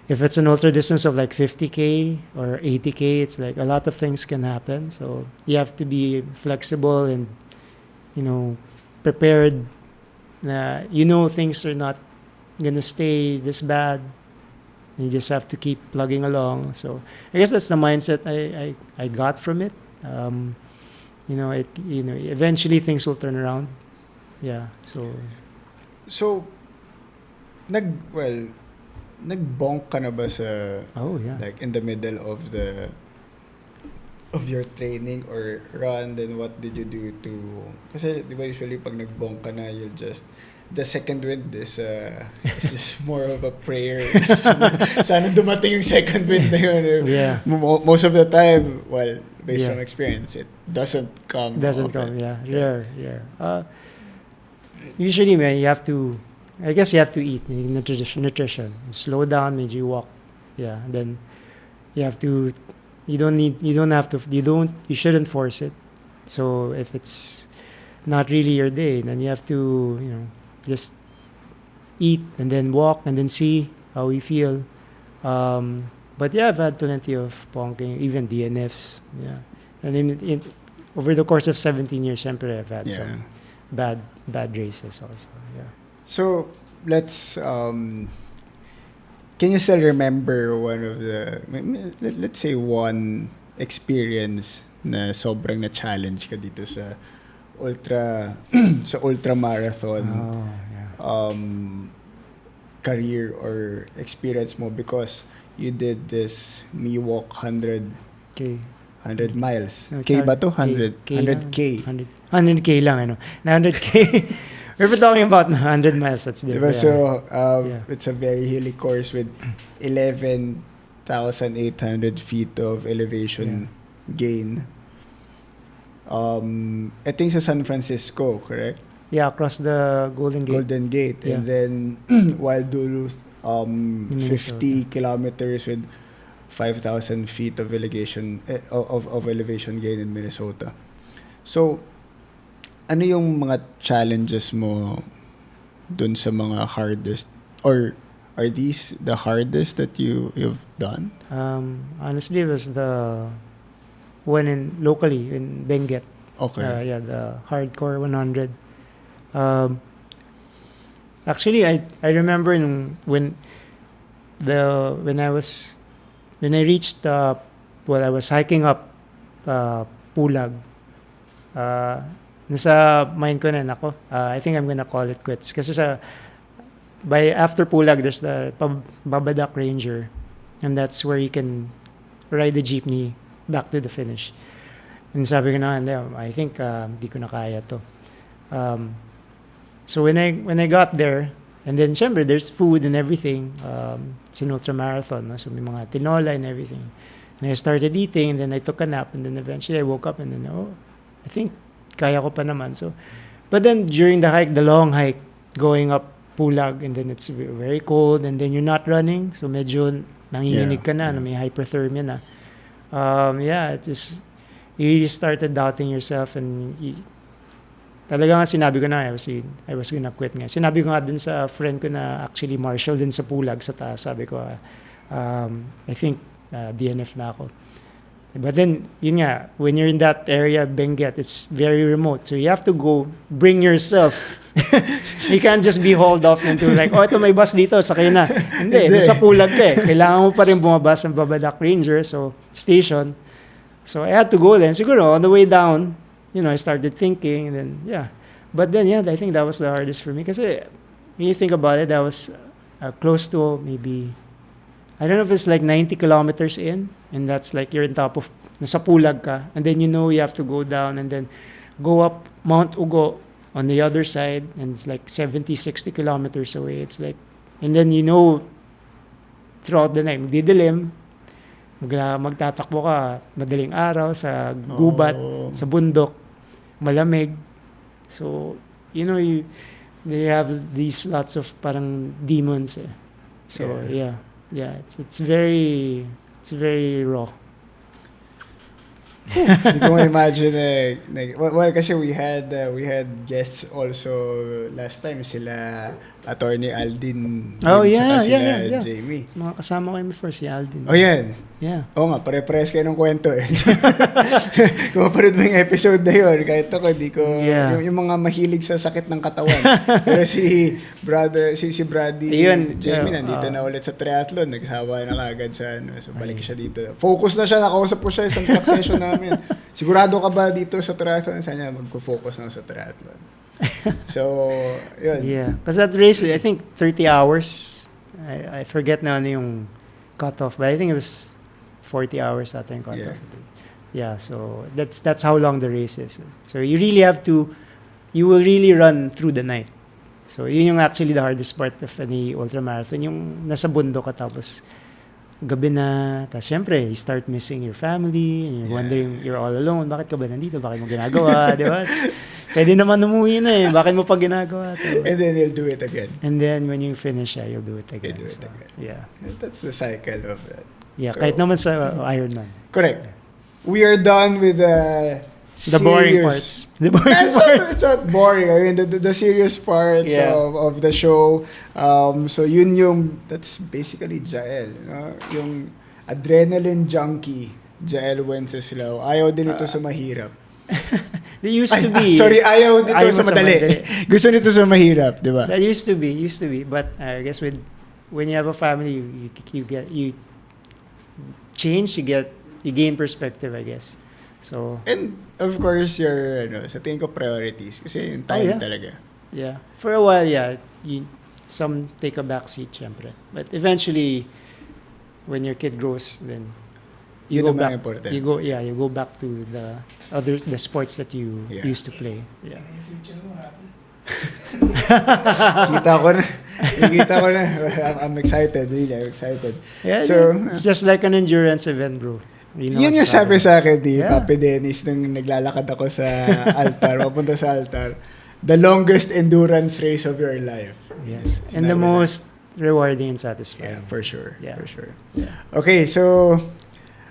if it's an ultra distance of like 50K or 80K, it's like a lot of things can happen. So you have to be flexible and, prepared. Things are not gonna stay this bad. You just have to keep plugging along. So I guess that's the mindset I got from it. Eventually things will turn around. Yeah. So nagbonk ka na ba sa like in the middle of your training or run? Then what did you do to, kasi di ba usually pag nagbonk ka na, you'll just, the second wind is just more of a prayer. Sana dumating yung second wind na yun. Yeah. Most of the time, well, based from experience, it doesn't come. Rare. Usually, man, you have to eat nutrition. Slow down, maybe you walk. Yeah, then you shouldn't force it. So if it's not really your day, then you have to, just eat and then walk and then see how we feel. But yeah, I've had plenty of bonking, even DNFs. Yeah, and then over the course of 17 years, syempre, I've had some bad races also. Yeah. So let's can you still remember one of the, let's say, one experience na sobrang na challenge ka dito sa ultramarathon career or experience mo, because you did this MIWOK 100 miles. No, K ba to? 100K lang, ano. 100K. We're talking about 100 miles. That's different. So, it's a very hilly course with 11,800 feet of elevation gain. Ito yung sa San Francisco, correct? Yeah, across the Golden Gate. Yeah. And then Wild Duluth, 50 kilometers with 5,000 feet of elevation gain in Minnesota. So, ano yung mga challenges mo dun sa mga hardest, or are these the hardest that you've done? Honestly, it was the one locally in Benguet. Okay. The hardcore 100. Actually, I remember when I reached I was hiking up Pulag. Nasa mind ko na nako. I think I'm gonna call it quits kasi after Pulag there's the Babadak Ranger, and that's where you can ride the jeepney back to the finish. And sabi ko na, I think di ko na kaya to. So when I got there, and then syempre there's food and everything. It's an ultramarathon, no? So may mga tinola and everything. And I started eating, and then I took a nap, and then eventually I woke up, and then I think kaya ko pa naman. So, but then during the long hike, going up Pulag, and then it's very cold, and then you're not running, so medyo nanginginig ka na, may hyperthermia na. It just, you really started doubting yourself, and talaga nga sinabi ko na, I was gonna quit nga. Sinabi ko nga dun sa friend ko na actually marshal din sa Pulag sa taas, sabi ko, I think DNF na ako. But then, yun nga, when you're in that area, Benguet, it's very remote. So you have to go bring yourself. You can't just be hauled off into like, ito may bus dito, sakay na. Hindi, nasa Pulag ka eh. Kailangan mo pa rin bumabas ng Babadak Ranger, so station. So I had to go then. Siguro, on the way down, I started thinking, and then, But then, I think that was the hardest for me. Kasi, when you think about it, that was close to maybe, I don't know if it's like 90 kilometers in, and that's like you're on top of, nasa Pulag ka, and then you have to go down and then go up Mount Ugo on the other side, and it's like 70, 60 kilometers away. It's like, and then throughout the night, magdidilim, magtatakbo ka, madaling araw, sa gubat, sa bundok, malamig. So, they have these lots of parang demons. So, it's very raw. Hindi ko ma-imagine kasi we had guests also last time, sila Attorney Aldin. Yeah. Jamie. So, mga kasama ko before si Aldin. Yan. Yeah. Nga, pare-pares kayo ng kwento eh. Kung mapanood mo yung episode na yun, kahit ako, yung mga mahilig sa sakit ng katawan. Pero si Brady, Jamie, nandito na ulit sa triathlon, nagsawa na kagad sa so balik siya dito. Focus na siya, nakausap ko siya isang track session namin. Sigurado ka ba dito sa triathlon? Sabi niya, magpo-focus na sa triathlon. So, yun. Yeah. Because that race, I think 30 hours. I forget na ano yung cutoff, but I think it was 40 hours at yung cutoff. Yeah, so that's how long the race is. So you will really run through the night. So yun yung actually the hardest part of any ultramarathon, yung nasa bundok ka tapos gabi na, tapos syempre, you start missing your family, and you're wondering, you're all alone, bakit ka ba nandito, bakit mo ginagawa, di ba? Pwede naman umuwi na eh, bakit mo pa ginagawa? And then you'll do it again. And then when you finish, you'll do it again. Yeah. That's the cycle of that. Yeah, so, kahit naman sa Ironman. Correct. We are done with The boring serious. parts. The boring parts. It's not boring. I mean, the serious parts of the show. So that's basically Jael. Yung adrenaline junkie, Jael Wenceslao. Ayaw din ito sa mahirap. They used to be. Ayaw dito sa madali. Gusto nito sa mahirap, di ba? That used to be. But I guess when you have a family, you change, you gain perspective, I guess. So, and of course, your sa tingin ko priorities kasi yung time talaga. Yeah. For a while, some take a back seat, syempre. But eventually, when your kid grows, then you go back. Important. You go back to the sports that you used to play. Yeah. Kita ko na. I'm excited. Really, I'm excited. Yeah, so, it's just like an endurance event, bro. Yun yung sabi sa akin Papi Dennis nung naglalakad ako sa altar, papunta sa altar. The longest endurance race of your life. Yes. And the most rewarding and satisfying. Yeah, for sure. Yeah. For sure. Yeah. Okay, so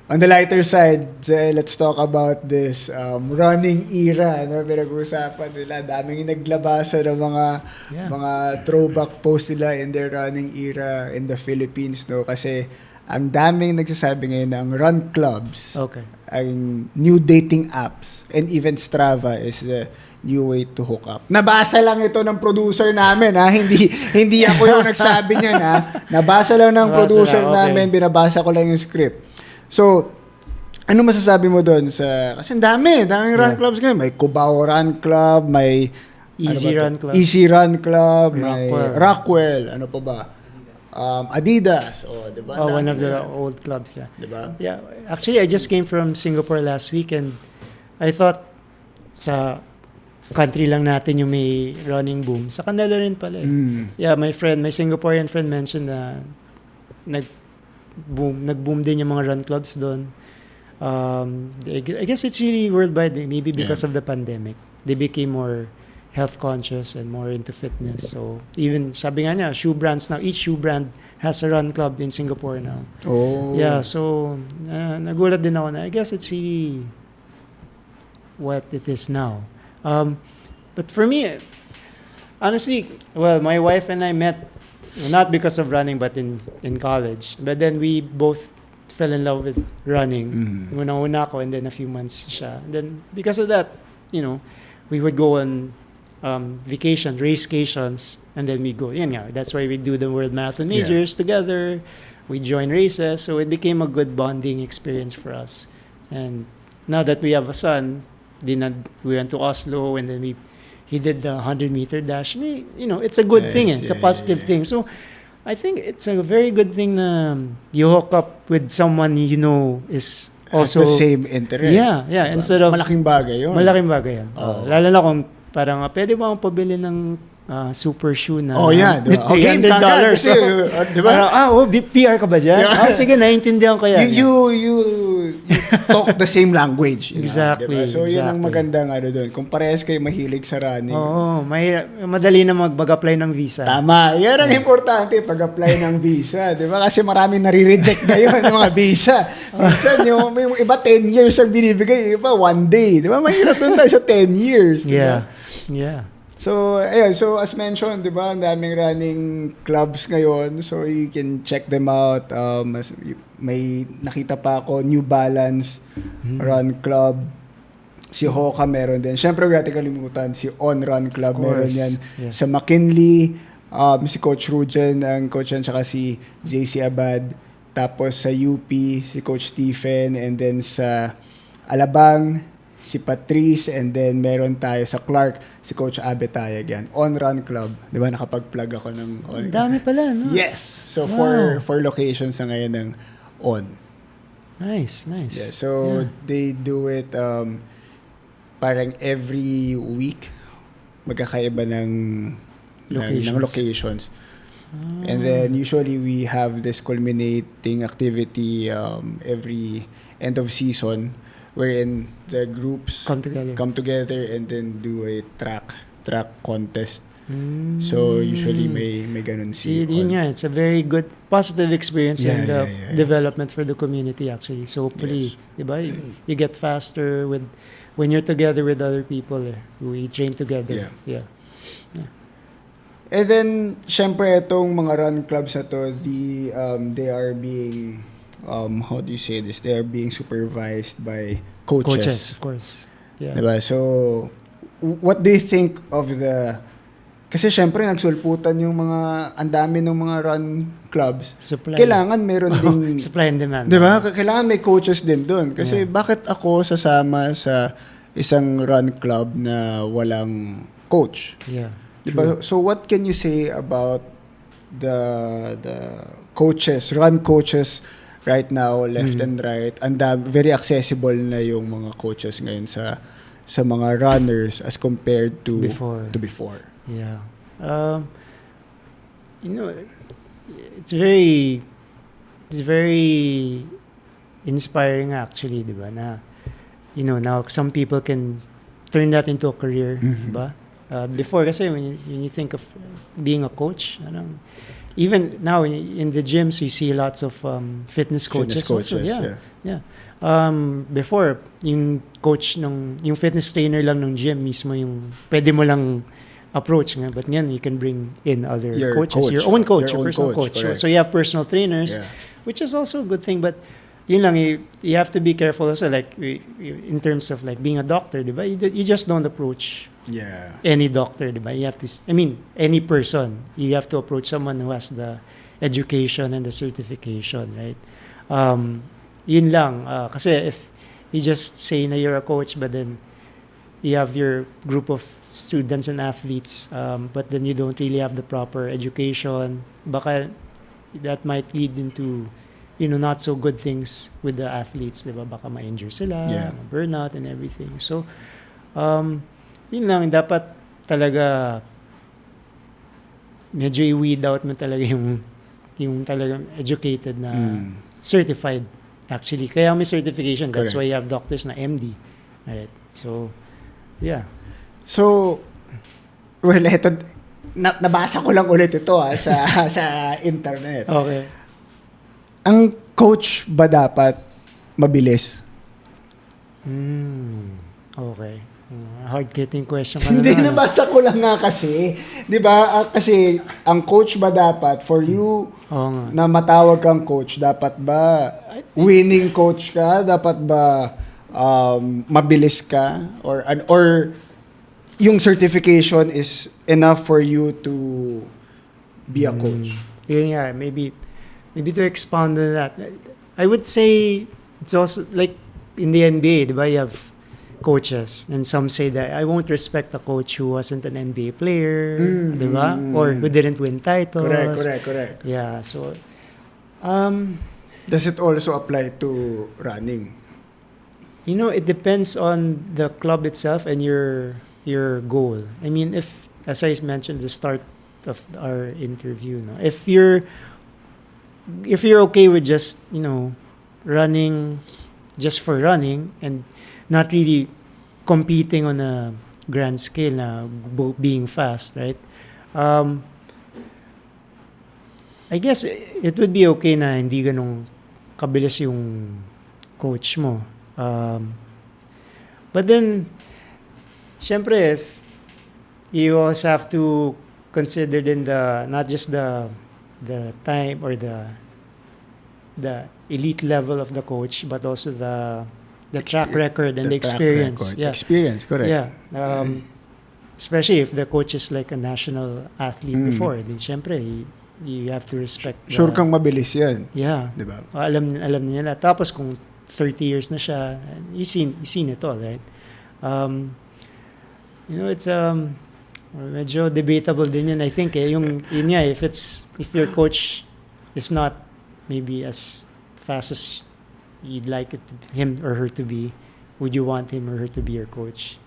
on the lighter side, let's talk about this running era. Pinag-uusapan nila, daming naglabasa ng mga throwback posts nila in their running era in the Philippines, no? Kasi ang daming nagsasabi ngayon ng run clubs, ang new dating apps, and even Strava is the new way to hook up. Nabasa lang ito ng producer namin, ha? Hindi ako yung nagsabi niyan, ha? Nabasa lang ng producer namin, binabasa ko lang yung script. So, ano masasabi mo doon kasi daming run clubs ngayon. May Cubao Run Club, may Easy Run Club, may Rockwell, ano pa ba? Adidas, diba? One of the old clubs, Diba? Yeah. Actually, I just came from Singapore last week and I thought sa country lang natin yung may running boom. Sa kanila rin pala eh. Yeah, my Singaporean friend mentioned na nag-boom din yung mga run clubs doon. I guess it's really worldwide, maybe because of the pandemic. They became more health conscious and more into fitness. So even sabi nga niya, shoe brands now, each shoe brand has a run club in Singapore now. Yeah, so nagulat din ako na I guess it's really what it is now. But for me, honestly, well, my wife and I met not because of running but in college. But then we both fell in love with running. Una ako and then a few months siya. And then because of that, we would go on racecations, and then we go. That's why we do the World Marathon Majors together. We join races, so it became a good bonding experience for us. And now that we have a son, we went to Oslo, and then he did the 100-meter dash. It's a good thing. It's a positive thing. So I think it's a very good thing na you hook up with someone is also has the same interest. Yeah. Diba? Instead of malaking bagay yun. Lalo na kung parang pwede ba akong pabili ng super shoe na diba? $300. Kasi, diba? PR ka ba dyan? Sige, naiintindihan ko yan. You talk the same language. Exactly. Diba? So, yun ang magandang doon. Kung parehas kayo mahilig sa running. Madali na mag-apply ng visa. Tama. Yan ang importante, pag-apply ng visa. Diba? Kasi maraming nare-reject ngayon ng mga visa. Minsan, yung iba 10 years ang binibigay. Iba 1 day. Diba? Mahirap doon tayo sa 10 years. Diba? Yeah. So, ayun. So, as mentioned, di ba, ang daming running clubs ngayon. So, you can check them out. May nakita pa ako, New Balance Run Club. Si Hoka meron din. Siyempre, huwag natin kalimutan, si On Run Club meron yan. Yeah. Sa McKinley, si Coach Rujen, ang coach yan, tsaka si JC Abad. Tapos sa UP, si Coach Stephen. And then sa Alabang, si Patrice, and then meron tayo sa Clark, si Coach Abe Tayag yan. On Run Club. Di ba, nakapag-plug ako ng On. Dami pala, no? Yes! So, four locations na ngayon ng On. Nice. Yeah, so, they do it parang every week. Magkakaiba ng locations. And then, usually, we have this culminating activity every end of season wherein the groups come together and then do a track contest. So usually may ganun it's a very good positive experience in the development for the community actually. So hopefully, diba, you get faster with when you're together with other people, we train together. Yeah. And then, syempre, itong mga run clubs na to, they are being, how do you say this? They are being supervised by coaches. Of course. Yeah. Diba? So, what do you think of kasi syempre nagsulputan yung ang dami ng mga run clubs. Supply. Kailangan meron ding supply and demand. Diba? Kailangan may coaches din doon. Kasi bakit ako sasama sa isang run club na walang coach? Yeah. Diba? So what can you say about the coaches, run coaches right now, left and right? And very accessible na yung mga coaches ngayon sa mga runners as compared to before. Yeah. It's very inspiring actually, diba? Na, now some people can turn that into a career, diba? Before kasi when you think of being a coach, even now in the gyms you see lots of fitness coaches also. Yeah. Before yung coach yung fitness trainer lang ng gym mismo yung pwede mo lang approach nga, but ngayon you can bring in other coaches, your own coach, your personal coach. So you have personal trainers, which is also a good thing, but yun lang, you have to be careful also, like in terms of like being a doctor, diba? You just don't approach any doctor, diba? You have to, any person, you have to approach someone who has the education and the certification, right? Yun lang, kasi if you just say na you're a coach, but then you have your group of students and athletes, but then you don't really have the proper education, baka that might lead into not so good things with the athletes, diba? Baka ma-injure sila, burnout and everything. So yun lang, dapat talaga medyo i-weed out mo talaga yung talagang educated na certified actually. Kaya may certification. That's why you have doctors na MD. Alright. So yeah. So, well, ito, nabasa ko lang ulit ito sa internet. Okay. Ang coach ba dapat mabilis? Okay. Hard-hitting question ka Hindi, nabasa ko lang nga kasi. Di ba? Kasi, ang coach ba dapat, for you na matawag kang coach, dapat ba winning coach ka? Dapat ba mabilis ka? Or yung certification is enough for you to be a coach? Yun nga, maybe to expound on that, I would say it's also like in the NBA, diba, you have coaches, and some say that I won't respect a coach who wasn't an NBA player, diba, or who didn't win titles. Correct. Yeah, so does it also apply to running? It depends on the club itself and your goal. If, as I mentioned at the start of our interview, if you're okay with just running just for running and not really competing on a grand scale na being fast, right? I guess it would be okay na hindi ganong kabilis yung coach mo. But then, syempre, if you also have to consider then not just the time or the elite level of the coach, but also the track record and the experience. Yeah. Experience, correct. Yeah. Especially if the coach is like a national athlete before, then syempre, you have to respect. Sure kang mabilis yan. Yeah. Diba? Alam niya na. Tapos kung 30 years na siya, you seen it all, right? It's medyo debatable din yun, I think. Yun nga, if your coach is not maybe as fast as you'd like him or her to be, would you want him or her to be your coach?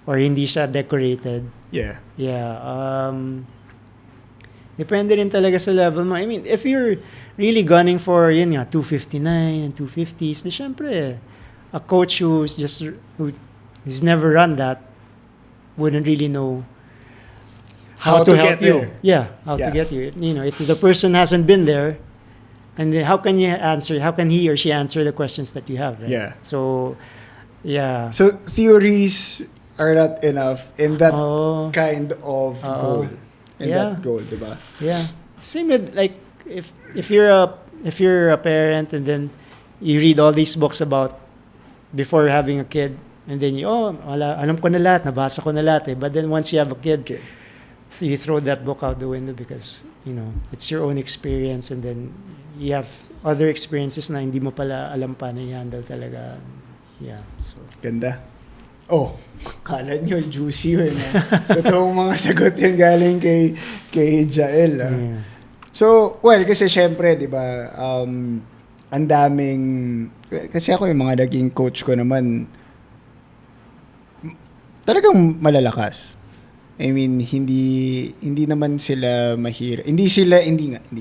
Or hindi siya decorated? Yeah. Yeah. Depende rin talaga sa level mo. If you're really gunning for 259 and 250s, na syempre, a coach who's never run that wouldn't really know how to help you. There. Yeah, how to get you. If the person hasn't been there, and then how can he or she answer the questions that you have, right? Yeah. So Yeah. So theories are not enough in that Oh. kind of goal. In Yeah. that goal, diba? Yeah. Same with like if you're a parent and then you read all these books about before having a kid and then alam ko na lahat, nabasa ko na lahat eh. But then once you have a kid, Okay. so you throw that book out the window because it's your own experience and then you have other experiences na hindi mo pala alam paano i-handle talaga. Yeah. So Ganda. Oh, kala nyo, juicy yun. Totoong mga sagot yan galing kay Jael. yeah. So, well, kasi syempre, di ba, ang daming, kasi ako yung mga naging coach ko naman, talagang malalakas. I mean, hindi naman sila mahirap. Hindi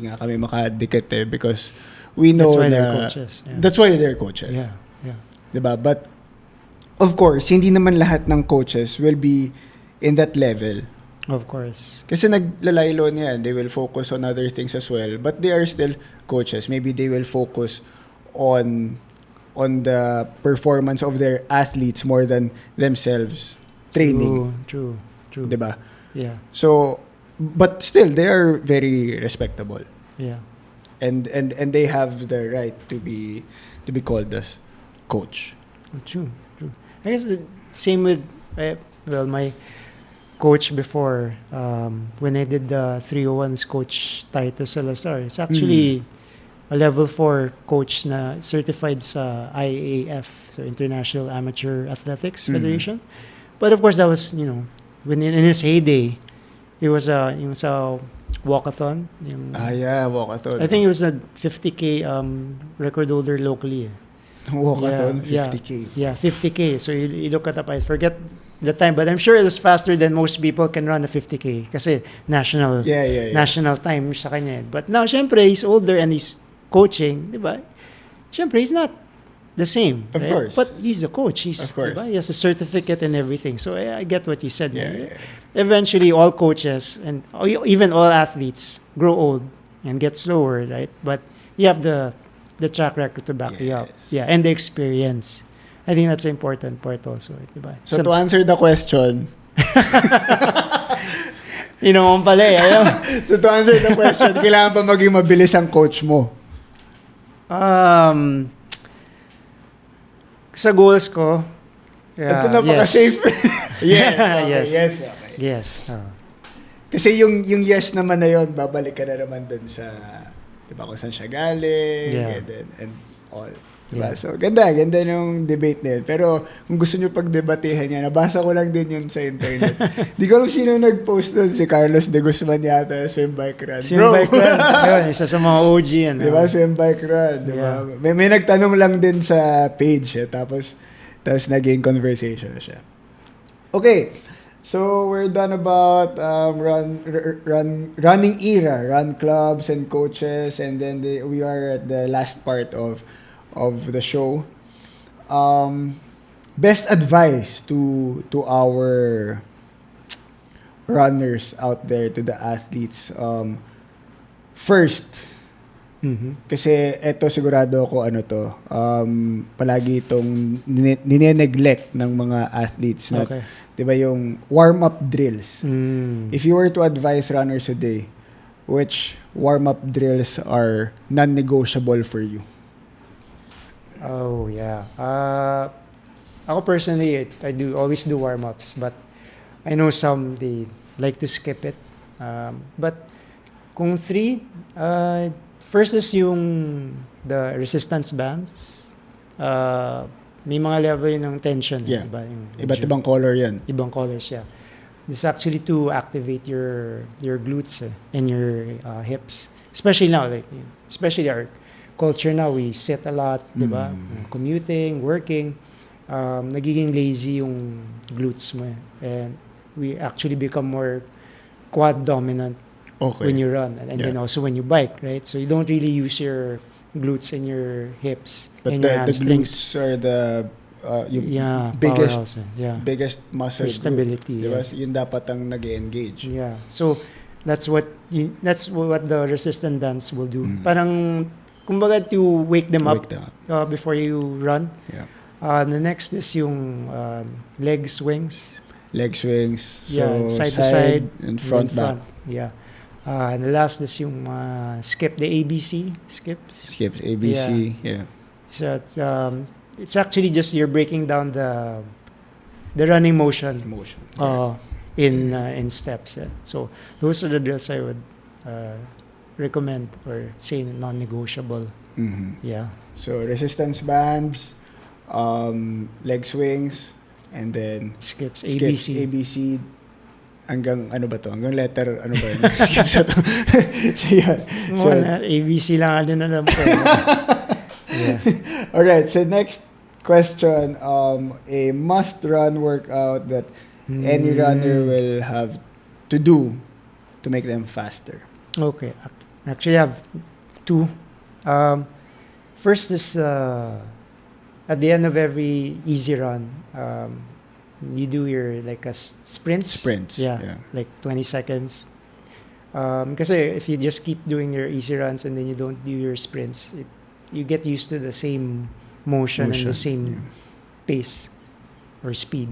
nga kami makadikit eh because we know That's why na, they're coaches. Yeah. That's why they're coaches. Yeah. Yeah. Diba? But, of course, hindi naman lahat ng coaches will be in that level. Of course. Kasi naglalaylo niyan, they will focus on other things as well. But they are still coaches. Maybe they will focus on the performance of their athletes more than themselves training. True. Diba? Yeah. So, but still, they are very respectable. Yeah. And they have the right to be called as coach. True. I guess the same with my coach before when I did the 301's coach Titus Salazar. It's actually a level 4 coach na certified sa IAAF, so International Amateur Athletics Federation. But of course that was, when in his heyday, it was a walkathon. Yeah, walkathon. I think it was a 50K record holder locally. Walkathon, 50K. Yeah, 50K. So you look it up. I forget the time, but I'm sure it was faster than most people can run a 50K kasi national national time sa kanya. But now, syempre, he's older and he's coaching, di ba? Syempre, he's not the same. Of course. But he's a coach. Of course. Diba? He has a certificate and everything. So I get what you said. Yeah. Eventually, all coaches and even all athletes grow old and get slower, right? But you have the track record to back you up. Yeah, and the experience. I think that's the important part also. Diba? So to answer the question, pala eh. So to answer the question, kailangan ba maging mabilis ang coach mo? Sa goals ko, ito napaka-safe. Yes. Okay. Yes. Kasi yung yes naman na yun, babalik ka na naman dun sa, diba, kung saan siya galing, and all. Diba? Yeah. So, ganda yung debate na yun. Pero, kung gusto nyo pagdebatehan yan, nabasa ko lang din yun sa internet. Di ko alam sino nag-post doon, si Carlos de Guzman yata, Swim Bike Run. Swim Bike Run. Yun, isa sa mga OG yan. Diba? Swim Bike Run. Diba? Yeah. May nagtanong lang din sa page. Tapos naging conversation siya. Okay. So, we're done about running era, run clubs and coaches, and then we are at the last part of the show. Best advice to our runners out there, to the athletes. First, kasi eto sigurado ako palagi itong nineneglect ng mga athletes na, diba, yung warm-up drills. If you were to advise runners today, which warm-up drills are non-negotiable for you? Oh, yeah. Ako personally, I always do warm-ups, but I know some, they like to skip it. But kung 3, first is the resistance bands. May mga level yun ng tension. Yeah. Diba? Iba't ibang color yan. Ibang colors, yeah. This is actually to activate your glutes and your hips. Especially now, especially our culture now, we sit a lot, diba? Commuting, working, nagiging lazy yung glutes mo. And we actually become more quad dominant when you run. And then also when you bike, right? So you don't really use your glutes and your hips and your hamstrings. The glutes are the biggest muscle for stability. Group, diba? Yun dapat ang nag-engage. Yeah. So that's what the resistance bands will do. Parang kumbaga to wake them up before you run. Yeah. The next is yung leg swings. Leg swings. Yeah, So side to side and front back. Yeah. And the last is yung skip, the ABC skips. Skips, ABC. Yeah. So it's actually just you're breaking down the running motion Motion. in steps. So those are the drills I would recommend or say non-negotiable. Mhm. Yeah. So resistance bands, leg swings, and then Skips, skips, ABC. ABC, hanggang ano ba to? Hanggang letter, ano ba yun? Skips na to. So, yan. So, ABC lang din alam ko. Yeah. alright, so next question, a must-run workout that any runner will have to do to make them faster. Okay. Actually, I have two. First is at the end of every easy run, you do your like a sprints. Sprints. Yeah. Like 20 seconds. Because if you just keep doing your easy runs and then you don't do your sprints, you get used to the same motion and the same pace or speed.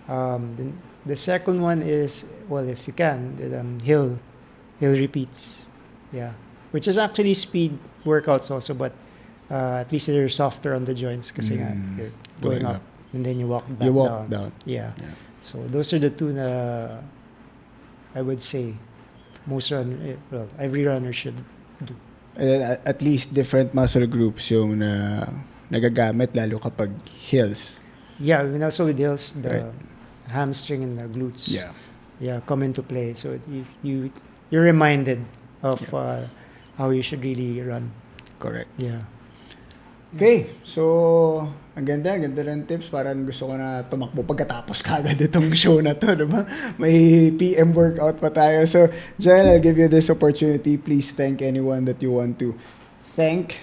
Then the second one is, well, if you can, hill repeats. Yeah. Which is actually speed workouts also, but at least they're softer on the joints kasi nga you're going up and then you walk back You walk down. Yeah. So those are the two na I would say every runner should do. At least different muscle groups yung nagagamit lalo kapag hills. Yeah, and also with hills, the hamstring and the glutes come into play. So you're reminded of how you should really run. Correct. Yeah. Okay, so ang ganda ng tips. Parang gusto ko na tumakbo pagkatapos kagad itong show na to, diba? May PM workout pa tayo. So, Jael, I'll give you this opportunity. Please thank anyone that you want to thank.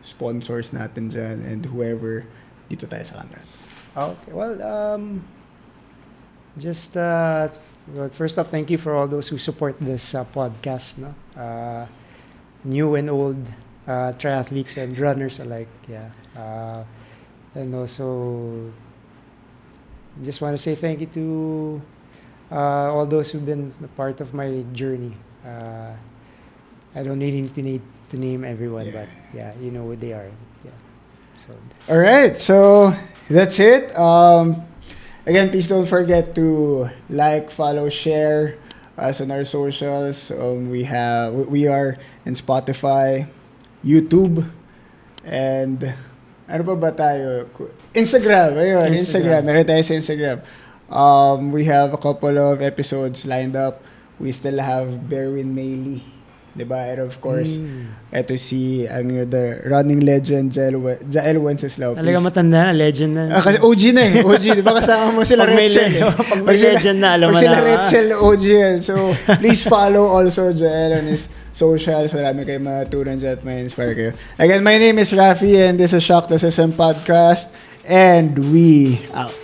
Sponsors natin dyan and whoever dito tayo sa camera. Okay. Well, first off, thank you for all those who support this podcast. No, new and old. Triathletes and runners alike, and also just want to say thank you to all those who've been a part of my journey. I don't really need to name everyone, but you know who they are. Yeah. So. All right, so that's it. Again, please don't forget to like, follow, share us on our socials. We are in Spotify, YouTube, and ano ba tayo? Instagram. Ayun, Instagram. Meron tayo sa Instagram. We have a couple of episodes lined up. We still have Berwin Mailey, diba? And of course, ito si the running legend, Jael Wenceslao. Talaga matanda na, legend na. Kasi OG na eh. OG, diba kasama mo sila Retzel? Pag may legend na, alam mo na. Pag sila Retzel, OG yan. So, please follow also Jael on his socials. Marami kayo matutunan dyan at may inspire kayo. Again, my name is Rafi and this is Shock the System Podcast. And we out.